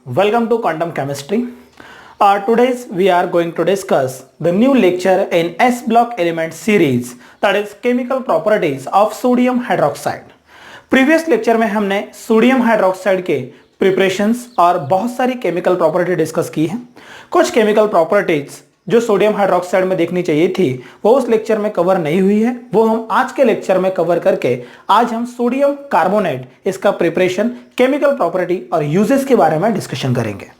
welcome to quantum chemistry. Today's we are going to discuss the new lecture in S block element series, that is chemical properties of sodium hydroxide. Previous lecture में हमने sodium hydroxide के preparations और बहुत सारी chemical property discuss की है। कुछ chemical properties जो सोडियम हाइड्रोक्साइड में देखनी चाहिए थी वो उस लेक्चर में कवर नहीं हुई है, वो हम आज के लेक्चर में कवर करके आज हम सोडियम कार्बोनेट इसका प्रिपरेशन, केमिकल प्रॉपर्टी और यूजेस के बारे में डिस्कशन करेंगे।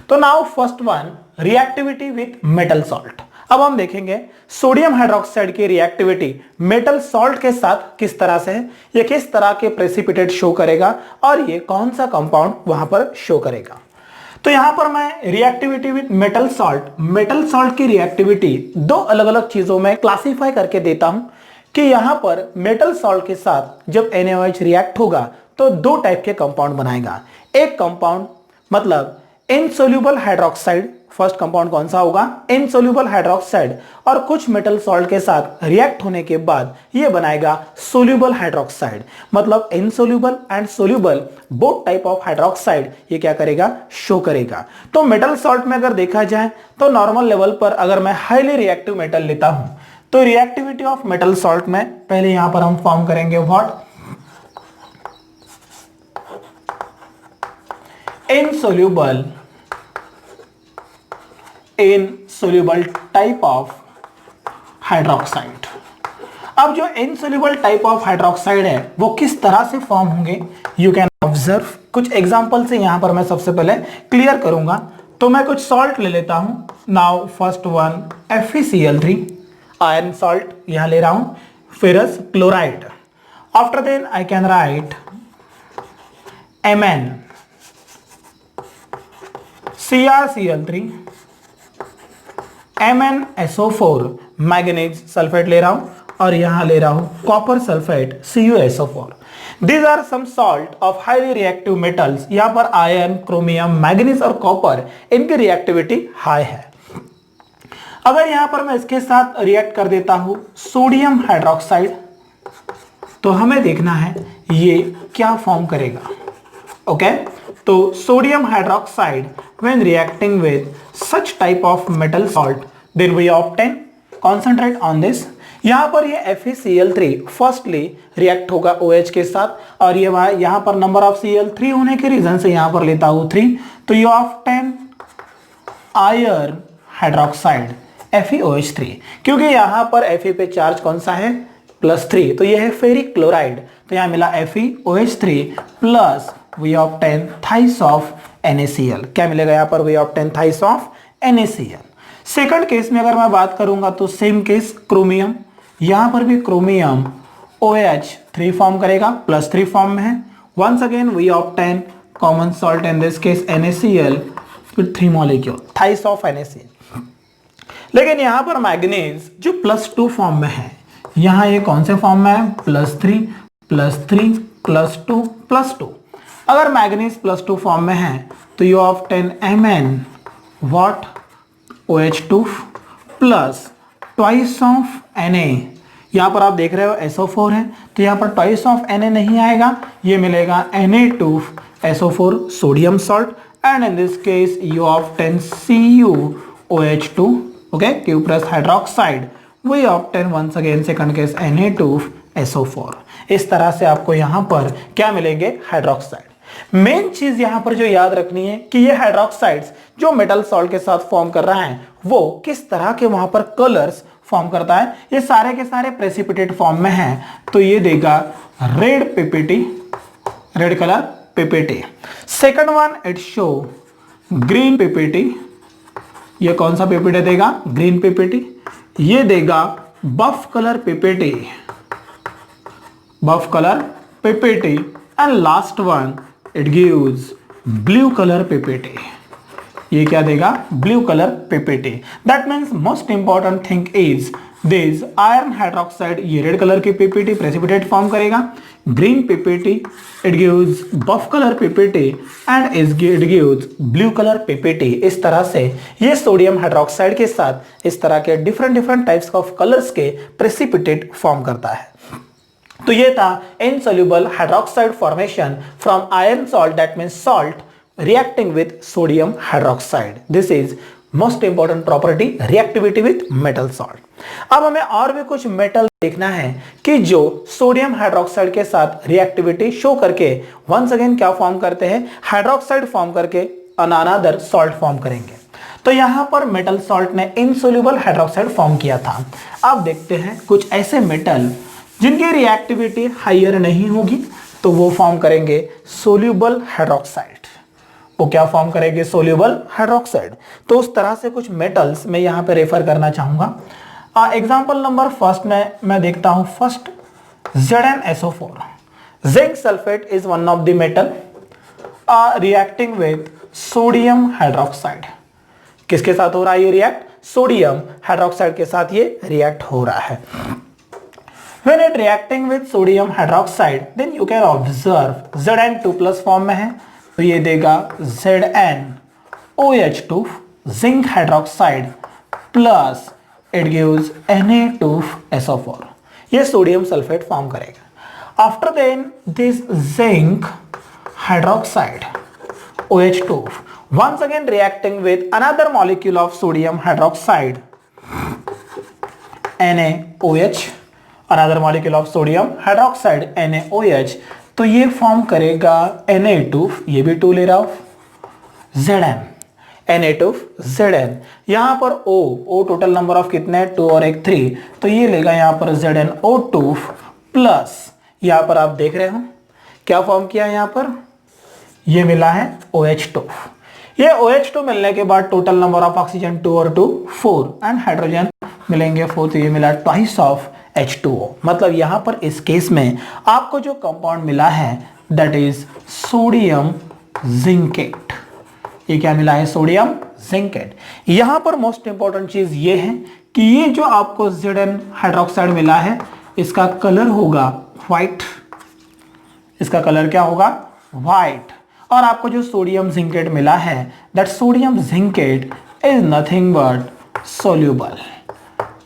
तो now first one, reactivity with metal salt. अब हम देखेंगे सोडियम हाइड्रोक्साइड की रिएक्टिविटी मेटल सॉल्ट के साथ किस तरह से है, ये किस तरह के प्रेसिपिटेट शो करेगा और ये कौन सा कंपाउंड वहां पर शो करेगा। तो यहां पर मैं रिएक्टिविटी विद मेटल सॉल्ट की रिएक्टिविटी दो अलग अलग चीजों में क्लासिफाई करके देता हूं कि यहां पर मेटल सॉल्ट के साथ जब NaOH रिएक्ट होगा तो दो टाइप के कंपाउंड बनाएगा। एक कंपाउंड मतलब इनसोल्यूबल हाइड्रोक्साइड, फर्स्ट कंपाउंड कौन सा होगा, इनसोल्यूबल हाइड्रोक्साइड, और कुछ मेटल सॉल्ट के साथ रिएक्ट होने के बाद ये बनाएगा सोल्यूबल हाइड्रोक्साइड। मतलब insoluble and soluble both type of hydroxide ये क्या करेगा, शो करेगा। तो मेटल सॉल्ट में अगर देखा जाए तो नॉर्मल लेवल पर अगर मैं हाईली रिएक्टिव मेटल लेता हूं तो रिएक्टिविटी ऑफ मेटल सॉल्ट में पहले यहां पर हम फॉर्म करेंगे what, insoluble type of hydroxide. अब जो इनसोल्यूबल टाइप ऑफ हाइड्रोक्साइड है वो किस तरह से फॉर्म होंगे, यू कैन ऑब्जर्व। कुछ एग्जांपल से यहां पर मैं सबसे पहले क्लियर करूंगा। तो मैं कुछ सॉल्ट ले लेता हूं। Now first one FeCl3, iron salt यहां ले रहा हूं, ferrous chloride. After then I can write Mn CrCl3, MnSO4, manganese sulphate ले रहा हूं और यहां ले रहा हूं copper sulphate CuSO4। These are some salt of highly reactive metals। यहां पर आयरन, क्रोमियम, मैग्नीज और कॉपर इनकी रिएक्टिविटी हाई है। अगर यहां पर मैं इसके साथ रिएक्ट कर देता हूं सोडियम हाइड्रोक्साइड तो हमें देखना है ये क्या फॉर्म करेगा। ओके तो sodium hydroxide when reacting with such type of metal salt then we obtain, concentrate on this। यहां पर ये FeCl3 फर्स्टली रिएक्ट होगा OH के साथ और ये यहां पर नंबर ऑफ Cl3 होने के रीजन से यहां पर लेता हूं 3, तो you obtain iron hydroxide FeOH3। क्योंकि यहां पर Fe पे चार्ज कौन सा है, +3, तो ये है फेरिक क्लोराइड, तो यहां मिला FeOH3 plus we obtain thrice of NaCl। क्या मिलेगा यहां पर, we obtain thrice of NaCl। Second case में अगर मैं बात करूंगा तो सेम केस क्रोमियम, यहां पर भी क्रोमियम OH3 फॉर्म करेगा, +3 फॉर्म में है। Once again we obtain common salt in this case NaCl with 3 molecule, thrice of NaCl। लेकिन यहां पर मैग्नीज जो +2 फॉर्म में है, यहां ये कौन से फॉर्म में है, +3 +3 +2 +2। अगर मैग्नीज +2 फॉर्म में है तो you obtain Mn what OH2 plus twice of Na। यहां पर आप देख रहे हो SO4 है तो यहां पर ट्वाइस ऑफ Na नहीं आएगा, ये मिलेगा Na2SO4 sodium salt and in this case you obtain CuOH2, okay, cuprous hydroxide. We obtain once again second case Na2SO4। इस तरह से आपको यहां पर क्या मिलेंगे, हाइड्रोक्साइड। मेन चीज यहां पर जो याद रखनी है कि ये हाइड्रोक्साइड्स जो मेटल सॉल्ट के साथ फॉर्म कर रहा है वो किस तरह के वहां पर कलर्स फॉर्म करता है। ये सारे के सारे प्रेसिपिटेट फॉर्म में है तो ये देगा red PPT, red colour PPT। Second one it show green PPT, ये कौन सा PPT देगा, ग्रीन PPT। ये देगा buff colour PPT, buff colour PPT। And last one it gives blue colour PPT, ये क्या देगा, blue colour PPT। That means most important thing is this iron hydroxide, ये रेड कलर की PPT precipitate form करेगा, green PPT it gives buff colour PPT and it gives blue colour PPT। इस तरह से ये सोडियम हाइड्रोक्साइड के साथ इस तरह के डिफरेंट टाइप्स ऑफ कलर्स के प्रेसिपिटेट फॉर्म करता है। तो ये था insoluble hydroxide formation from iron salt, that means salt reacting with sodium hydroxide. This is most important property, reactivity with metal salt. अब हमें और भी कुछ मेटल देखना है कि जो सोडियम हाइड्रोक्साइड के साथ रिएक्टिविटी शो करके वंस अगेन क्या फॉर्म करते हैं, हाइड्रोक्साइड फॉर्म करके अनदर सॉल्ट फॉर्म करेंगे। तो यहां पर मेटल सॉल्ट ने इनसोल्यूबल हाइड्रोक्साइड फॉर्म किया था। अब देखते हैं कुछ ऐसे मेटल जिनकी रिएक्टिविटी हायर नहीं होगी, तो वो फॉर्म करेंगे सोल्यूबल हाइड्रोक्साइड। वो क्या फॉर्म करेंगे, सोल्यूबल हाइड्रोक्साइड। तो उस तरह से कुछ मेटल्स मैं यहां पे रेफर करना चाहूंगा। एग्जांपल नंबर फर्स्ट में मैं देखता हूं, first ZnSO4। Zinc sulphate is one of the metal reacting with sodium hydroxide. किसके साथ हो रहा है ये रिएक्ट, सोडियम हाइड्रोक्साइड के साथ ये रिएक्ट हो रहा है। When it reacting with sodium hydroxide, then you can observe Zn2+ form में है, तो ये देगा ZnOH2 zinc hydroxide plus it gives Na2SO4। ये सोडियम सल्फेट फॉर्म करेगा। After then this zinc hydroxide OH2 once again reacting with another molecule of sodium hydroxide NaOH, another molecule of sodium hydroxide NaOH, तो ये form करेगा Na2, ये भी 2 ले रहा हूं, Zn Na2Zn। यहां पर O टोटल नंबर ऑफ कितने हैं, 2 और 1 3, तो ये लेगा यहां पर ZnO2 प्लस यहां पर आप देख रहे हो क्या फॉर्म किया, यहां पर ये मिला है OH2। ये OH2 मिलने के बाद टोटल नंबर ऑफ ऑक्सीजन 2 और 2 4 एंड हाइड्रोजन मिलेंगे 4, तो ये मिला ट्वाइस ऑफ H2O। मतलब यहां पर इस केस में आपको जो कंपाउंड मिला है दैट इज सोडियम जिंकेट। ये क्या मिला है, सोडियम जिंकेट। यहां पर मोस्ट इंपॉर्टेंट चीज ये है कि ये जो आपको Zn हाइड्रोक्साइड मिला है इसका कलर होगा व्हाइट, इसका कलर क्या होगा, व्हाइट। और आपको जो सोडियम जिंकेट मिला है that sodium zincate is nothing but soluble.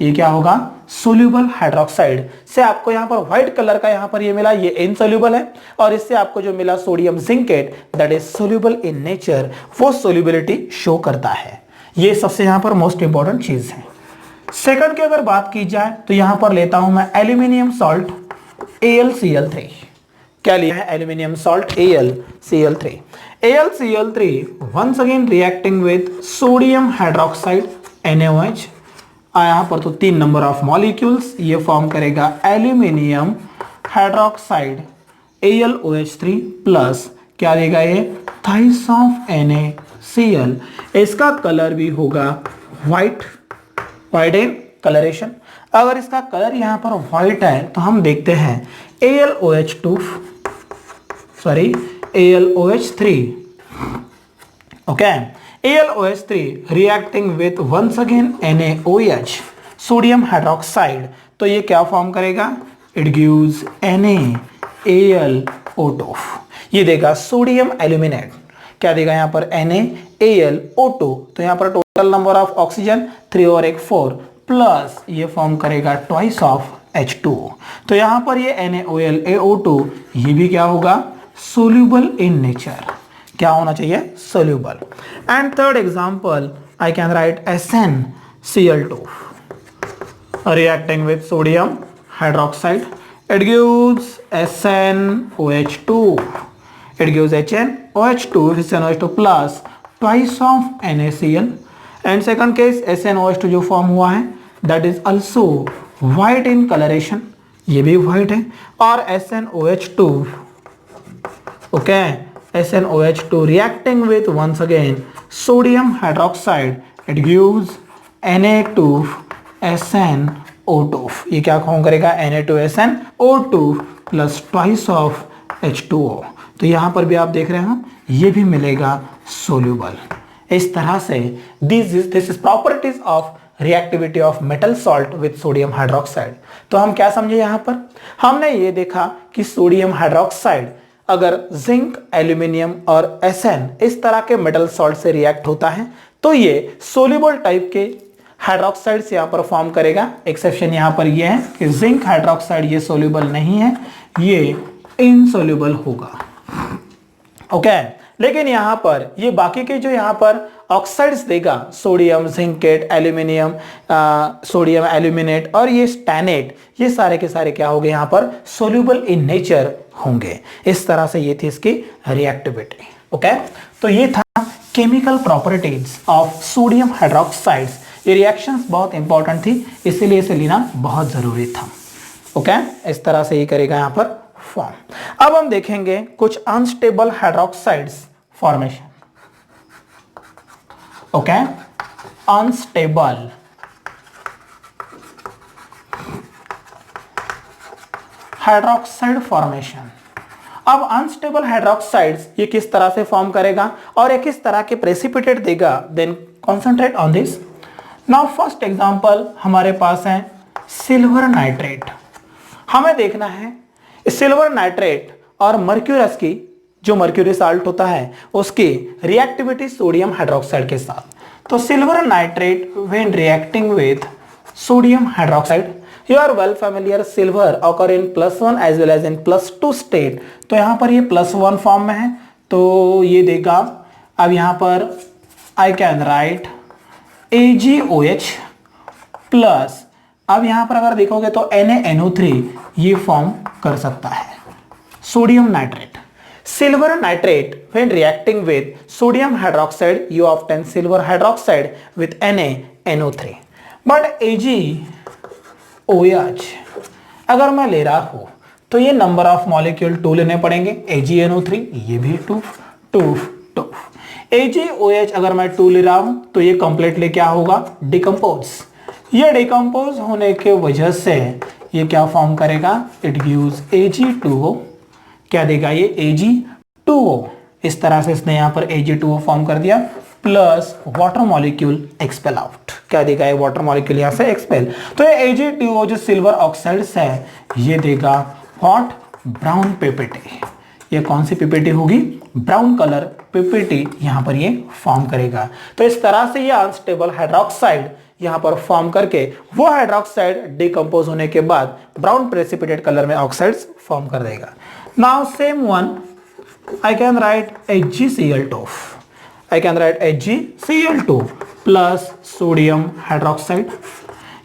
ये क्या होगा, सोल्यूबल हाइड्रोक्साइड से आपको यहां पर व्हाइट कलर का यहां पर ये मिला, ये इनसोल्यूबल है। और इससे आपको जो मिला sodium zincate that is soluble in nature, वो सोल्यूबिलिटी शो करता है। ये सबसे यहां पर मोस्ट इंपॉर्टेंट चीज है। सेकंड की अगर बात की जाए तो यहां पर लेता हूं मैं एल्यूमिनियम सॉल्ट AlCl3। क्या लिया है, aluminium salt AlCl3। AlCl3 once again reacting with sodium hydroxide NaOH। यहां पर तो 3 नंबर ऑफ मॉलिक्यूल्स, ये फॉर्म करेगा एल्यूमिनियम हाइड्रोक्साइड AlOH3 प्लस क्या देगा ये, थाइस ऑफ NaCl। इसका कलर भी होगा व्हाइट, व्हाइट इन कलरेशन। अगर इसका कलर यहां पर व्हाइट है तो हम देखते हैं AlOH3 okay, AlOH3 reacting with once again NaOH sodium hydroxide, तो ये क्या फॉर्म करेगा, इट गिव्स NaAlO2। ये देगा सोडियम एल्यूमिनेट, क्या देगा यहाँ पर NaAlO2। तो यहाँ पर टोटल नंबर ऑफ ऑक्सीजन 3 और 1 4 प्लस ये फॉर्म करेगा ट्वाइस ऑफ H2O। तो यहाँ पर ये NaOlAO2 ये भी क्या होगा, सोल्यूबल इन नेचर। क्या होना चाहिए, soluble. And third example I can right SnCl2 reacting with sodium hydroxide, it gives SnOH2, it gives HnOH2 SnOH2 plus twice of NaCl। and second case SnOH2 जो form हुआ है that is also white in coloration, ये भी white है। और SnOH2 okay, SnOH2 reacting with once again sodium hydroxide, it gives Na2SnO2। ये क्या form करेगा, Na2SnO2 plus twice of H2O। तो यहां पर भी आप देख रहे हो ये भी मिलेगा सोल्यूबल। इस तरह से this is properties of reactivity of metal salt with sodium hydroxide. तो हम क्या समझे यहां पर, हमने ये देखा कि सोडियम हाइड्रोक्साइड अगर जिंक, एल्यूमिनियम और Sn इस तरह के मेटल सॉल्ट से रिएक्ट होता है तो ये सोल्यूबल टाइप के हाइड्रोक्साइड से यहां पर फॉर्म करेगा। एक्सेप्शन यहां पर ये है कि जिंक हाइड्रोक्साइड ये सोल्यूबल नहीं है, ये इनसोल्यूबल होगा। ओके, लेकिन यहाँ पर ये बाकी के जो यहाँ पर ऑक्साइड्स देगा, sodium zincate, aluminium, sodium aluminate और ये स्टैनेट, ये सारे के सारे क्या होंगे यहाँ पर सोल्यूबल इन नेचर होंगे। इस तरह से ये थी इसकी रिएक्टिविटी। ओके, तो ये था chemical properties of sodium hydroxides. ये रिएक्शंस बहुत इंपॉर्टेंट थी, इसीलिए इसे लेना बहुत जरूरी था। ओके, इस तरह से ये करेगा यहाँ पर फॉर्म। अब हम देखेंगे कुछ unstable hydroxides formation. Okay, unstable hydroxide formation. अब अनस्टेबल हाइड्रोक्साइड्स ये किस तरह से फॉर्म करेगा और ये किस तरह के प्रेसिपिटेट देगा, then concentrate on this. Now first example हमारे पास है सिल्वर नाइट्रेट। हमें देखना है सिल्वर नाइट्रेट और मर्क्यूरस की, जो मर्क्यूरी साल्ट होता है, उसकी रिएक्टिविटी सोडियम हाइड्रोक्साइड के साथ। तो silver nitrate when reacting with sodium hydroxide, you are well familiar, silver occur in +1 as well as in +2 state. तो यहां पर ये +1 फॉर्म में है, तो ये देगा। अब यहां पर आई कैन राइट AgOH प्लस, अब यहां पर अगर देखोगे तो NaNO3 ये फॉर्म कर सकता है sodium nitrate. Silver nitrate when reacting with sodium hydroxide you obtain silver hydroxide with NaNO3। But AgOH अगर मैं ले रहा हूं तो ये नंबर ऑफ मॉलिक्यूल 2 लेने पड़ेंगे। AgNO3 ये भी 2 2 2। AgOH अगर मैं 2 ले रहा हूं तो ये कंप्लीटली क्या होगा, डिकम्पोज। ये डिकम्पोज होने के वजह से ये क्या फॉर्म करेगा, इट गिव्स Ag2O। क्या देगा ये, Ag2O। इस तरह से इसने यहां पर Ag2O फॉर्म कर दिया plus water molecule expel out. क्या देगा ये, वाटर मॉलिक्यूल यहां से एक्सपेल। तो ये Ag2O जो सिल्वर ऑक्साइड्स है ये देगा व्हाट, ब्राउन पीपीटी। ये कौन सी पीपीटी होगी, ब्राउन कलर पीपीटी यहां पर ये फॉर्म करेगा। तो इस तरह से ये अनस्टेबल हाइड्रोक्साइड यहां पर फॉर्म करके वो हाइड्रोक्साइड डिकम्पोज होने के बाद ब्राउन प्रेसिपिटेट कलर में ऑक्साइड्स फॉर्म कर देगा। Now same one I can right HgCl2। I can right HgCl2 plus sodium hydroxide.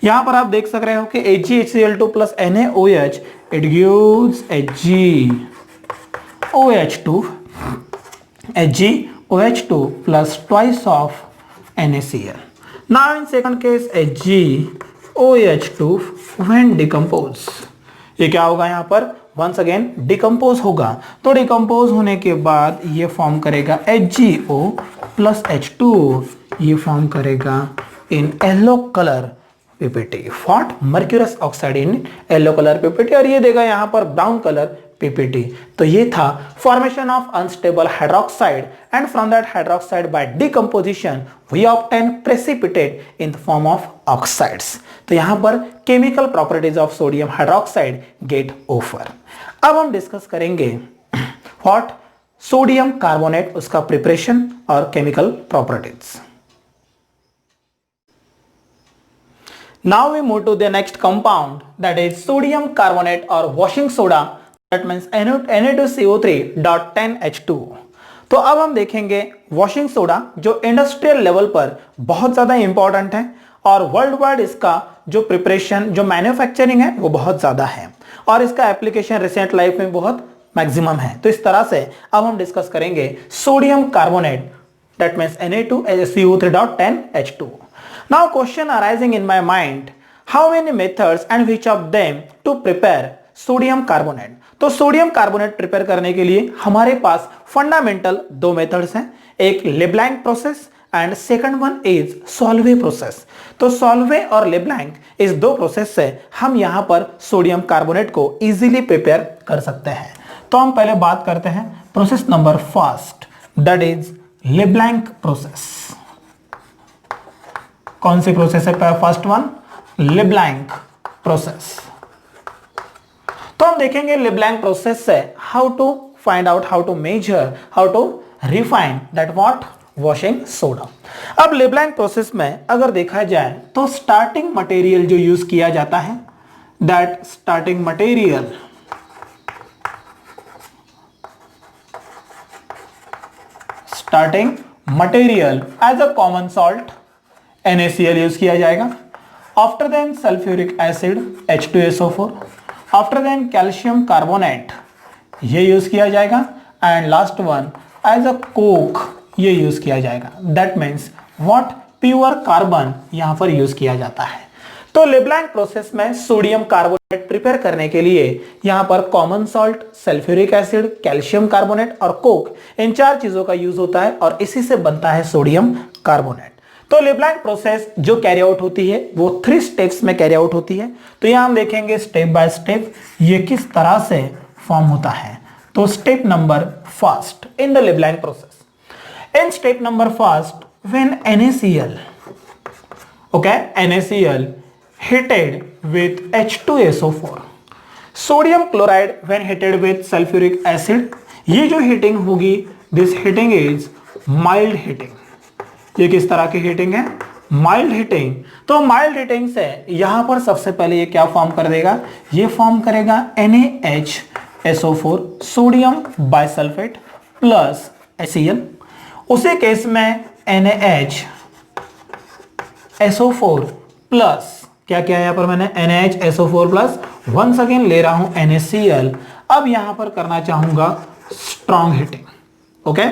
यहां पर आप देख सक रहे हो कि HgCl2 plus NaOH it gives HgOH2 plus twice of NaCl. Now in second case HgOH2 when decompose, ये क्या होगा यहाँ पर, once again डिकम्पोज होगा। तो डिकम्पोज होने के बाद ये फॉर्म करेगा HgO प्लस H2O, ये फॉर्म करेगा in yellow colour PPT, what, mercurous oxide in yellow colour PPT, और ये देगा यहाँ पर ब्राउन कलर पीपीटी। तो ये था formation of unstable hydroxide and from that hydroxide by decomposition we obtain precipitate in the form of oxides. तो यहां पर chemical properties of sodium hydroxide get over. अब हम डिस्कस करेंगे व्हाट, सोडियम कार्बोनेट, उसका प्रिपरेशन और chemical properties. Now we move to the next compound, that is sodium carbonate or washing soda, that means Na2CO3.10H2। तो अब हम देखेंगे washing soda जो इंडस्ट्रियल लेवल पर बहुत ज्यादा इंपॉर्टेंट है और वर्ल्ड वाइड इसका जो प्रिपरेशन, जो मैन्युफैक्चरिंग है वो बहुत ज्यादा है और इसका एप्लीकेशन रिसेंट लाइफ में बहुत मैक्सिमम है। तो इस तरह से अब हम डिस्कस करेंगे sodium carbonate, that means Na2CO3.10H2। Now question arising in my mind, how many methods and which of them to prepare sodium carbonate? तो सोडियम कार्बोनेट प्रिपेयर करने के लिए हमारे पास फंडामेंटल 2 मेथड्स हैं, एक Leblanc process and second one is Solvay process. तो Solvay और Leblanc इस 2 प्रोसेस से हम यहां पर सोडियम कार्बोनेट को इजीली प्रिपेयर कर सकते हैं। तो हम पहले बात करते हैं process number first, that is Leblanc process. कौन सी प्रोसेस है, फर्स्ट वन लेब्लैंक प्रोसेस। तो हम देखेंगे लेब्लैंक प्रोसेस से how to find out, how to measure, how to refine that what, washing soda. अब लेब्लैंक प्रोसेस में अगर देखा जाए तो स्टार्टिंग मटेरियल जो यूज किया जाता है, that starting material starting material as a common salt NaCl use किया जाएगा। After then sulphuric acid H2SO4, after then calcium carbonate ये यूज किया जाएगा, and last one as a coke ये यूज किया जाएगा। That means what, pure carbon यहां पर यूज किया जाता है। तो लेब्लैंक प्रोसेस में सोडियम कार्बोनेट प्रिपेयर करने के लिए यहां पर common salt, sulphuric acid, calcium carbonate और कोक, इन 4 चीजों का यूज होता है और इसी से बनता है सोडियम कार्बोनेट। तो लेब्लैंक प्रोसेस जो कैरी आउट होती है वो 3 स्टेप्स में कैरी आउट होती है। तो यहां हम देखेंगे स्टेप बाय स्टेप ये किस तरह से फॉर्म होता है। तो step number first in the LeBlanc process, in step number first when NaCl, okay, NaCl heated with H2SO4, sodium chloride when heated with sulphuric acid, ये जो हीटिंग होगी this heating is mild heating. ये किस तरह की heating है? Mild heating. तो mild heating से यहां पर सबसे पहले ये क्या फॉर्म कर देगा? ये फॉर्म करेगा NaHSO4 sodium bisulphate plus HCl। उसी केस में NaHSO4 प्लस क्या किया यहां पर मैंने NaHSO4 प्लस वंस अगेन ले रहा हूं NaCl। अब यहां पर करना चाहूंगा स्ट्रॉन्ग हीटिंग। ओके,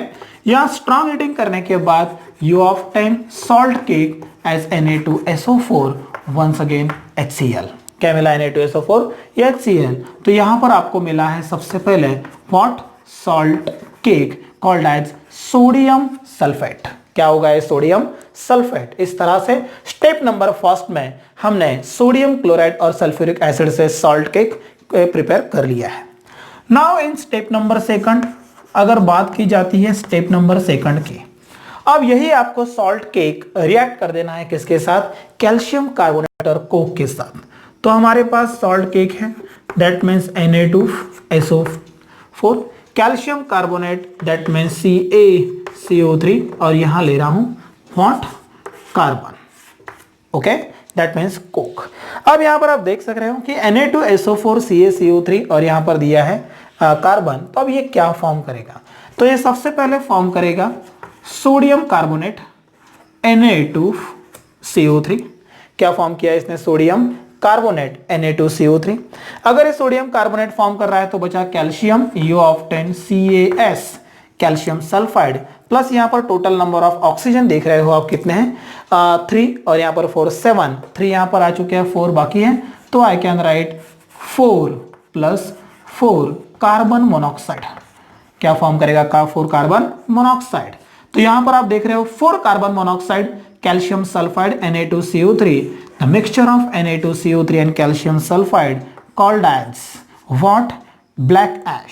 यहां स्ट्रॉन्ग हीटिंग करने के बाद you obtain salt cake as Na2SO4 once again HCl। क्या मिला? Na2SO4 या HCl। तो यहां पर आपको मिला है सबसे पहले what, salt cake called as sodium sulphate. क्या होगा ये? Sodium sulphate. इस तरह से स्टेप नंबर फर्स्ट में हमने सोडियम क्लोराइड और सल्फ्यूरिक एसिड से सॉल्ट केक प्रिपेयर कर लिया है। Now in step number second अगर बात की जाती है स्टेप नंबर सेकंड की, अब यही आपको सॉल्ट केक रिएक्ट कर देना है किसके साथ? कैल्शियम कार्बोनेट और कोक के साथ। तो हमारे पास सॉल्ट केक है that means Na2SO4, calcium carbonate that means CaCO3 और यहां ले रहा हूं what, carbon. Okay, that means Coke. अब यहां पर आप देख सक रहे हो कि Na2SO4 CaCO3 और यहां पर दिया है कार्बन। तो अब ये क्या फॉर्म करेगा? तो ये सबसे पहले फॉर्म करेगा सोडियम कार्बोनेट Na2CO3। क्या फॉर्म किया इसने? Sodium carbonate Na2CO3। अगर ये सोडियम कार्बोनेट फॉर्म कर रहा है तो बचा calcium, you obtain CaS calcium sulphide plus यहां पर टोटल नंबर ऑफ ऑक्सीजन देख रहे हो आप कितने हैं? 3 और यहां पर 4, 7। 3 यहां पर आ चुके हैं, 4 बाकी है। तो आई कैन राइट 4 + 4 कार्बन मोनोऑक्साइड। क्या फॉर्म करेगा? 4 कार्बन मोनोऑक्साइड। तो यहां पर आप देख रहे हो 4 carbon monoxide, calcium sulphide Na2CO3, the mixture of Na2CO3 and calcium sulphide called as what, black ash.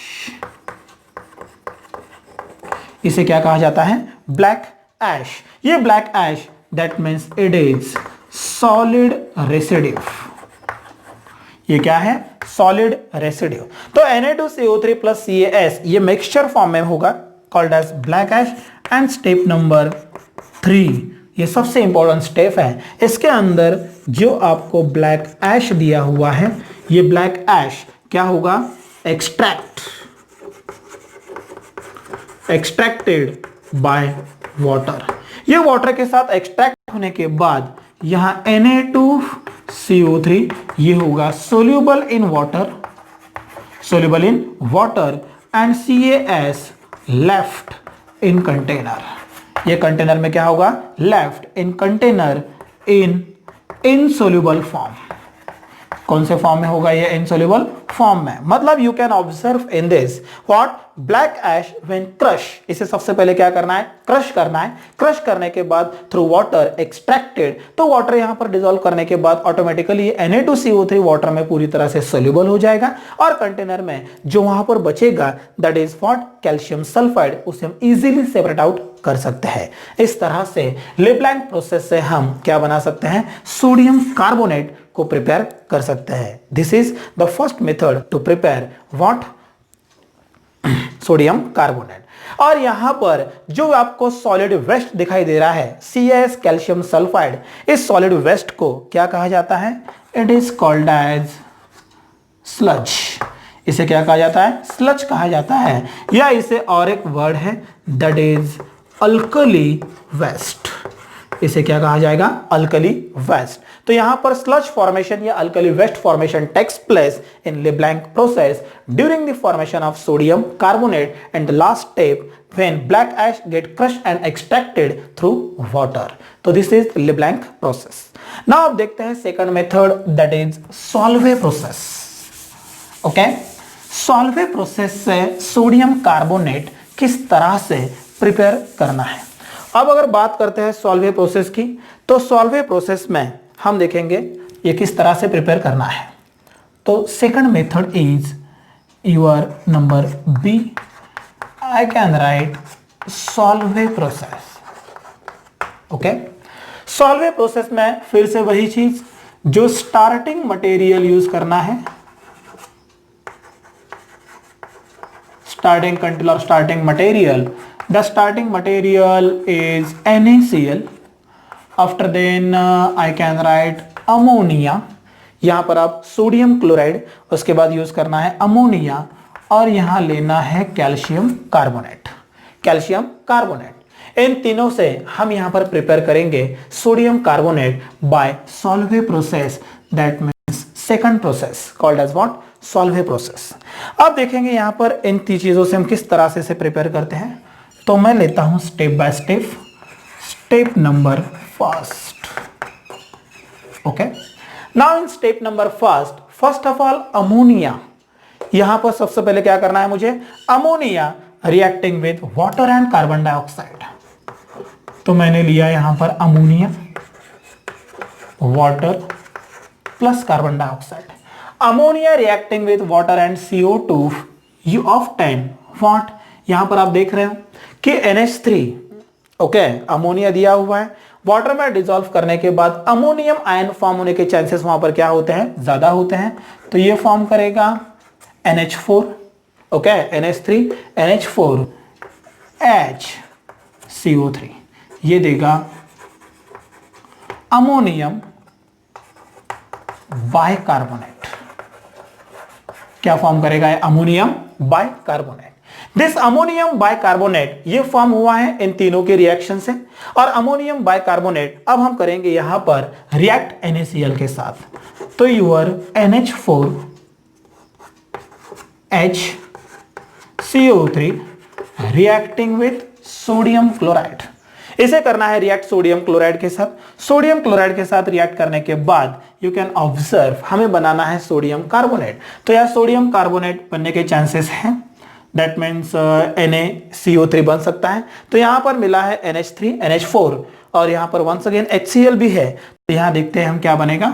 इसे क्या कहा जाता है? Black ash. ये black ash that means it is solid residue. ये क्या है? Solid residue. तो Na2CO3 प्लस CaS ये मिक्सचर फॉर्म में होगा called as black ash. And step number 3 ये सबसे इंपॉर्टेंट स्टेप है। इसके अंदर जो आपको ब्लैक ऐश दिया हुआ है ये ब्लैक ऐश क्या होगा? Extracted by water. ये वाटर के साथ एक्सट्रैक्ट होने के बाद यहां Na2CO3 ये होगा soluble in water and CaS left in container. ये कंटेनर में क्या होगा? Left in container in insoluble form. कौन से फॉर्म में होगा ये? इनसोल्यूबल फॉर्म में। मतलब you can observe in this what, black ash when crush. इसे सबसे पहले क्या करना है? क्रश करना है। क्रश करने के बाद थ्रू वाटर एक्सट्रैक्टेड, तो वाटर यहां पर डिसॉल्व करने के बाद ऑटोमेटिकली Na2CO3 वाटर में पूरी तरह से सोल्यूबल हो जाएगा और कंटेनर में जो वहां पर बचेगा that is what, calcium sulphide. उसे हम इजीली सेपरेट आउट कर सकते हैं। इस तरह से लेब्लैंक प्रोसेस से हम क्या बना सकते हैं? सोडियम कार्बोनेट को प्रिपेयर कर सकते हैं। This is the first method to prepare what, sodium carbonate. और यहां पर जो आपको सॉलिड वेस्ट दिखाई दे रहा है CaS कैल्शियम सल्फाइड, इस सॉलिड वेस्ट को क्या कहा जाता है? It is called as sludge. इसे क्या कहा जाता है? स्लज कहा जाता है। या इसे और एक वर्ड है दैट इज अल्कली वेस्ट, इसे क्या कहा जाएगा? Alkali waste. तो यहां पर स्लज फॉर्मेशन या alkali waste formation takes place in Leblanc process during the formation of sodium carbonate and the last step when black ash get crushed and extracted through water. तो this is LeBlanc process. Now अब देखते हैं second method, that is Solvay process. Okay? Solvay process से sodium carbonate किस तरह से prepare करना है। अब अगर बात करते हैं Solvay प्रोसेस की, तो Solvay प्रोसेस में हम देखेंगे ये किस तरह से प्रिपेयर करना है। तो second method is your number B, I can write Solvay process. Okay, Solvay process में फिर से वही चीज, जो स्टार्टिंग मटेरियल यूज करना है, स्टार्टिंग कंट्रोल और starting material, the starting material is NaCl, after then I can write ammonia, यहां पर आप सोडियम क्लोराइड, उसके बाद यूज करना है अमोनिया, और यहां लेना है कैल्शियम कार्बोनेट, कैल्शियम कार्बोनेट। इन तीनों से हम यहां पर प्रिपेयर करेंगे sodium carbonate by Solvay process, that means second process called as what? Solvay process. अब देखेंगे यहां पर इन तीन चीजों से हम किस तरह से इसे प्रिपेयर करते हैं। तो मैं लेता हूं step by step. Step number first, okay. Now in step number first of all ammonia, यहां पर सबसे पहले क्या करना है मुझे? Ammonia reacting with water and carbon dioxide. तो मैंने लिया यहां पर ammonia, water plus carbon dioxide. Ammonia reacting with water and CO2, you obtain what? यहां पर आप देख रहे हो कि NH3, ओके, अमोनिया दिया हुआ है, वाटर में डिसॉल्व करने के बाद अमोनियम आयन फॉर्म होने के चांसेस वहां पर क्या होते हैं? ज्यादा होते हैं। तो ये फॉर्म करेगा NH4, okay, NH3 NH4 HCO3, ये देगा अमोनियम बाइकार्बोनेट। क्या फॉर्म करेगा? Ammonium bicarbonate. This ammonium bicarbonate ये फॉर्म हुआ है इन तीनों के रिएक्शन से, और अमोनियम बाइकार्बोनेट अब हम करेंगे यहां पर रिएक्ट NaCl के साथ। तो your NH4 HCO3 reacting with sodium chloride, इसे करना है रिएक्ट सोडियम क्लोराइड के साथ। सोडियम क्लोराइड के साथ रिएक्ट करने के बाद यू कैन ऑब्जर्व हमें बनाना है सोडियम कार्बोनेट। तो यह सोडियम कार्बोनेट बनने के चांसेस हैं, दैट मीन्स NaCO3 बन सकता है। तो यहां पर मिला है NH3 NH4 और यहां पर वंस अगेन HCl भी है। तो यहां देखते हैं हम क्या बनेगा।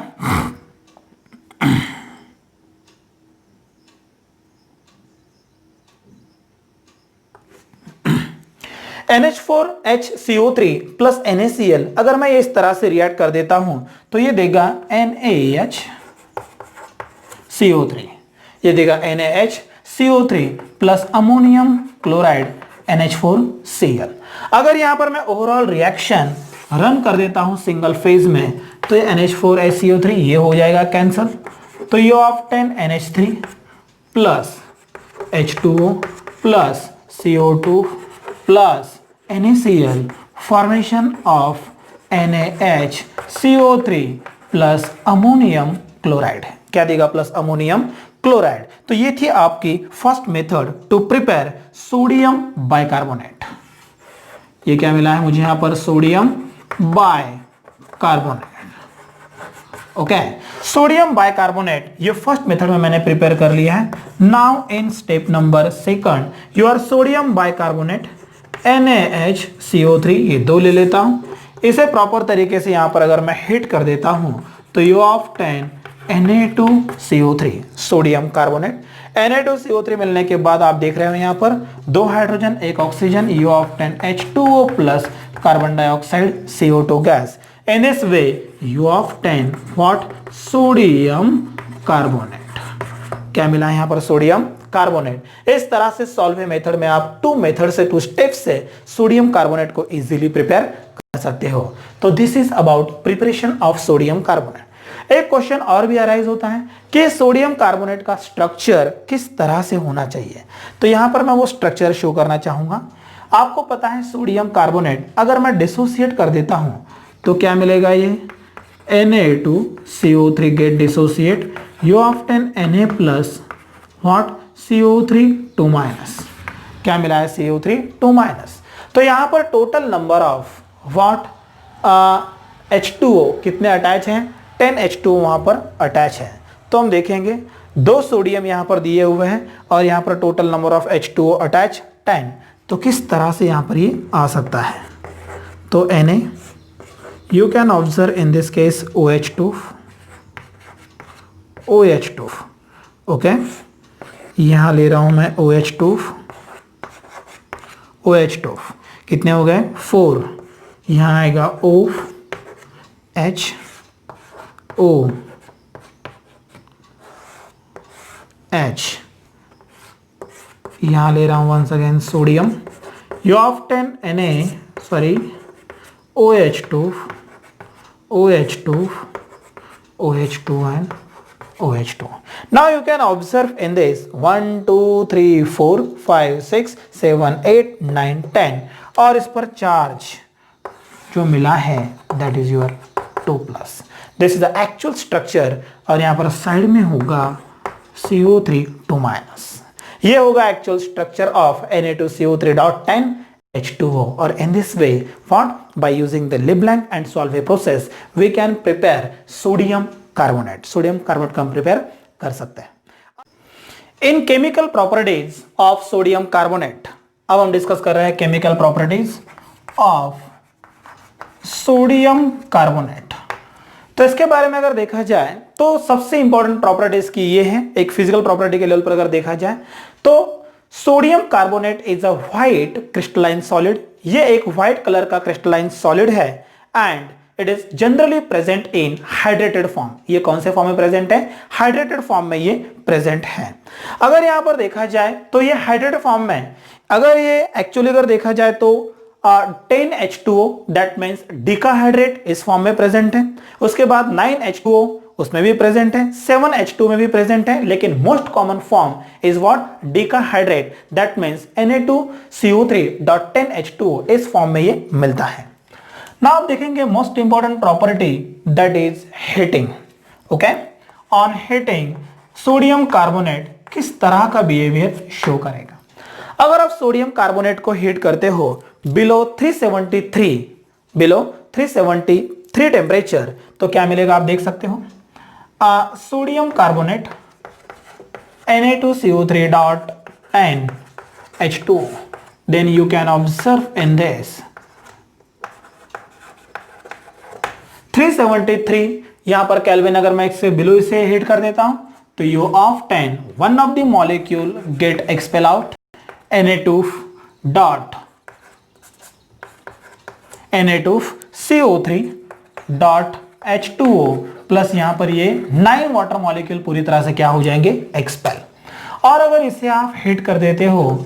NH4 HCO3 प्लस NaCl, अगर मैं ये इस तरह से रिएक्ट कर देता हूं तो ये देगा NaHCO3, ये देगा NaHCO3 plus ammonium chloride NH4Cl। अगर यहां पर मैं ओवरऑल रिएक्शन रन कर देता हूं सिंगल फेज में, तो ये NH4HCO3 ये हो जाएगा कैंसल। तो ये obtain NH3 plus H2O plus CO2 plus NaCl, formation of NaHCO3 plus ammonium chloride. क्या देगा? Plus ammonium chloride. तो ये थी आपकी first method to prepare sodium bicarbonate. ये क्या मिला है मुझे यहां पर? Sodium bicarbonate, okay. Sodium bicarbonate ये फर्स्ट मेथड में मैंने प्रिपेयर कर लिया है। Now in step number second your sodium bicarbonate NaHCO3, ये दो ले लेता हूं, इसे प्रॉपर तरीके से यहां पर अगर मैं हिट कर देता हूं तो you obtain Na2CO3 sodium carbonate. Na2CO3 मिलने के बाद आप देख रहे हो यहां पर दो हाइड्रोजन एक oxygen, you obtain H2O plus carbon dioxide CO2 gas. In this way you obtain what? Sodium carbonate. क्या मिला यहां पर? Sodium carbonate. इस तरह से Solvay मेथड में आप टू मेथड से, टू स्टेप से सोडियम कार्बोनेट को इजीली प्रिपेयर कर सकते हो। तो this is about preparation of sodium carbonate. एक क्वेश्चन और भी अराइज होता है कि सोडियम कार्बोनेट का स्ट्रक्चर किस तरह से होना चाहिए। तो यहां पर मैं वो स्ट्रक्चर शो करना चाहूंगा। आपको पता है सोडियम कार्बोनेट अगर मैं डिसोसिएट कर देता हूं तो क्या मिलेगा, ये Na2CO3 get dissociate, you obtain Na plus what CO3 2 minus, क्या मिला है CO3 2 माइनस। तो यहां पर total number of what H2O कितने अटैच हैं, 10 H2O वहां पर अटैच है। तो हम देखेंगे 2 सोडियम यहां पर दिए हुए हैं और यहां पर total number of H2O attach 10। तो किस तरह से यहां पर ये आ सकता है, तो Na you can observe in this case OH2 okay, यहां ले रहा हूं मैं OH2 कितने हो गए 4, यहां आएगा OH यहां ले रहा हूं once again sodium, you obtain OH2 and OH2. Now you can observe in this 1 2 3 4 5 6 7 8 9 10 और इस पर चार्ज जो मिला है that is your 2 plus. This is the actual structure और यहां पर साइड में होगा CO3 2 minus. ये होगा actual structure of Na2CO3.10 H2O or in this way what by using the Leblanc and Solvay process we can prepare sodium carbonate का हम prepare कर सकते हैं। In chemical properties of sodium carbonate, अब हम discuss कर रहे हैं chemical properties of sodium carbonate। तो इसके बारे में अगर देखा जाए तो सबसे इंपॉर्टेंट प्रॉपर्टीज की ये है, एक फिजिकल प्रॉपर्टी के लेवल पर अगर देखा जाए तो sodium carbonate is a white crystalline solid, ये एक व्हाइट कलर का क्रिस्टलाइन सॉलिड है and it is generally present in hydrated form. ये कौन से फॉर्म में प्रेजेंट है, हाइड्रेटेड फॉर्म में ये प्रेजेंट है। अगर यहां पर देखा जाए तो ये हाइड्रेटेड फॉर्म में अगर ये एक्चुअली अगर देखा जाए तो 10 H2O दैट मींस डिकाहाइड्रेट इस फॉर्म में प्रेजेंट है, उसके बाद 9 H2O उसमें भी प्रेजेंट है, 7 H2 में भी प्रेजेंट है, लेकिन most common form is what decahydrate that means Na2CO3.10 H2O इस फॉर्म में ये मिलता है। नाउ आप देखेंगे most important property that is heating. Okay, on heating sodium carbonate किस तरह का बिहेवियर शो करेगा। अगर आप सोडियम कार्बोनेट को हीट करते हो बिलो 373 टेम्परेचर तो क्या मिलेगा आप देख सकते हो, sodium carbonate Na2CO3.10 H2O, then you can observe in this 373 यहां पर केल्विन अगर मैं इससे बिलो इसे हीट कर देता हूं तो you of 10 one of the molecule get expel out Na2CO3.H2O plus यहां पर ये 9 वाटर मॉलिक्यूल पूरी तरह से क्या हो जाएंगे एक्सपेल। और अगर इसे आप हीट कर देते हो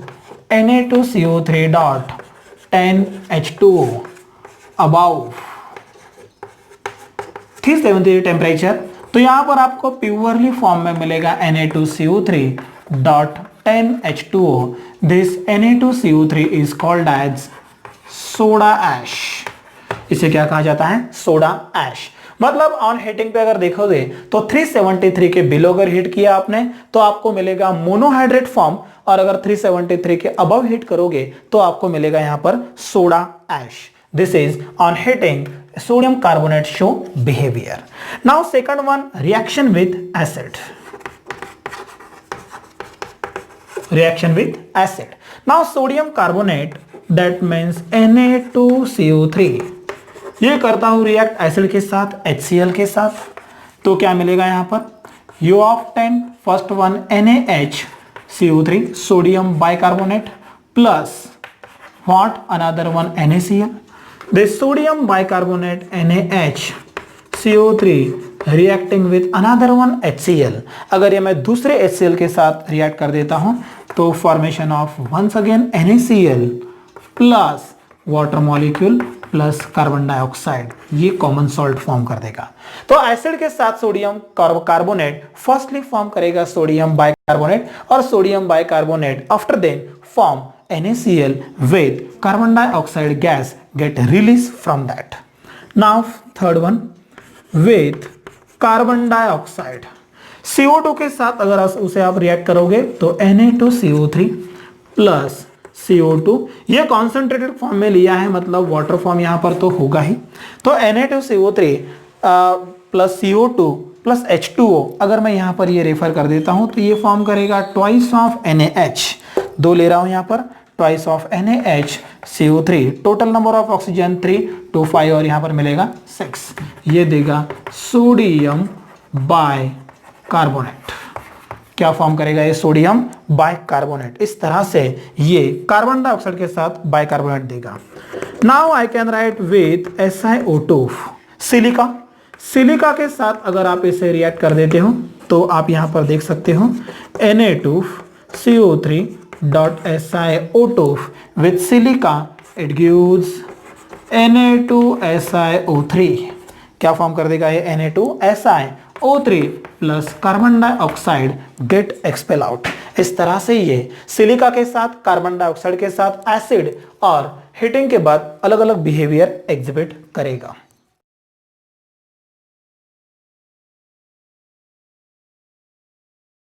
Na2CO3.10 H2O अबाउट 373 टेम्परेचर तो यहां पर आपको प्योरली फॉर्म में मिलेगा Na2CO3.10 H2O। This Na2CO3 is called as soda ash, इसे क्या कहा जाता है सोडा ऐश। मतलब ऑन हीटिंग पे अगर देखोगे तो 373 के बिलो अगर हीट किया आपने तो आपको मिलेगा मोनोहाइड्रेट फॉर्म, और अगर 373 के अबव हीट करोगे तो आपको मिलेगा यहां पर soda ash. This is on heating sodium carbonate show behavior. Now second one, reaction with acid. Now sodium carbonate that means Na2CO3 ये करता हूं रिएक्ट एसिड के साथ HCl के साथ तो क्या मिलेगा यहां पर U of 10 first one NaHCO3 sodium bicarbonate plus what another one NaCl। This sodium bicarbonate NaHCO3 reacting with another one HCl, अगर ये मैं दूसरे HCl के साथ रिएक्ट कर देता हूं तो formation of once again NaCl plus water molecule plus carbon dioxide, ये कॉमन सॉल्ट फॉर्म कर देगा। तो एसिड के साथ सोडियम कार्बोनेट फर्स्टली फॉर्म करेगा सोडियम बाइकार्बोनेट और sodium bicarbonate after then form NaCl with carbon dioxide gas get released from that. Now third one with carbon dioxide, CO2 के साथ अगर उसे आप रिएक्ट करोगे तो Na2CO3 प्लस CO2, ये कॉन्सेंट्रेटेड फॉर्म में लिया है, मतलब वाटर फॉर्म यहां पर तो होगा ही। तो Na2CO3 plus CO2 plus H2O, अगर मैं यहां पर ये रेफर कर देता हूं तो ये फॉर्म करेगा ट्वाइस ऑफ NaH, दो ले रहा हूं यहां पर, twice of NaH CO3, total number of oxygen 3 to 5 और यहां पर मिलेगा 6, ये देगा सोडियम बाइकार्बोनेट। क्या फॉर्म करेगा ये? Sodium bicarbonate. इस तरह से ये कार्बन डाइऑक्साइड के साथ बाइकार्बोनेट देगा। Now I can right with SiO2 silica. Silica के साथ अगर आप इसे रिएक्ट कर देते हो तो आप यहां पर देख सकते हो Na2CO3 dot SiO2 with silica it gives Na2SiO3। क्या फॉर्म कर देगा ये? Na2SiO3 plus carbon dioxide get expel out. इस तरह से ये सिलिका के साथ, कार्बन डाइऑक्साइड के साथ एसिड और हीटिंग के बाद अलग अलग बिहेवियर एग्जिबिट करेगा।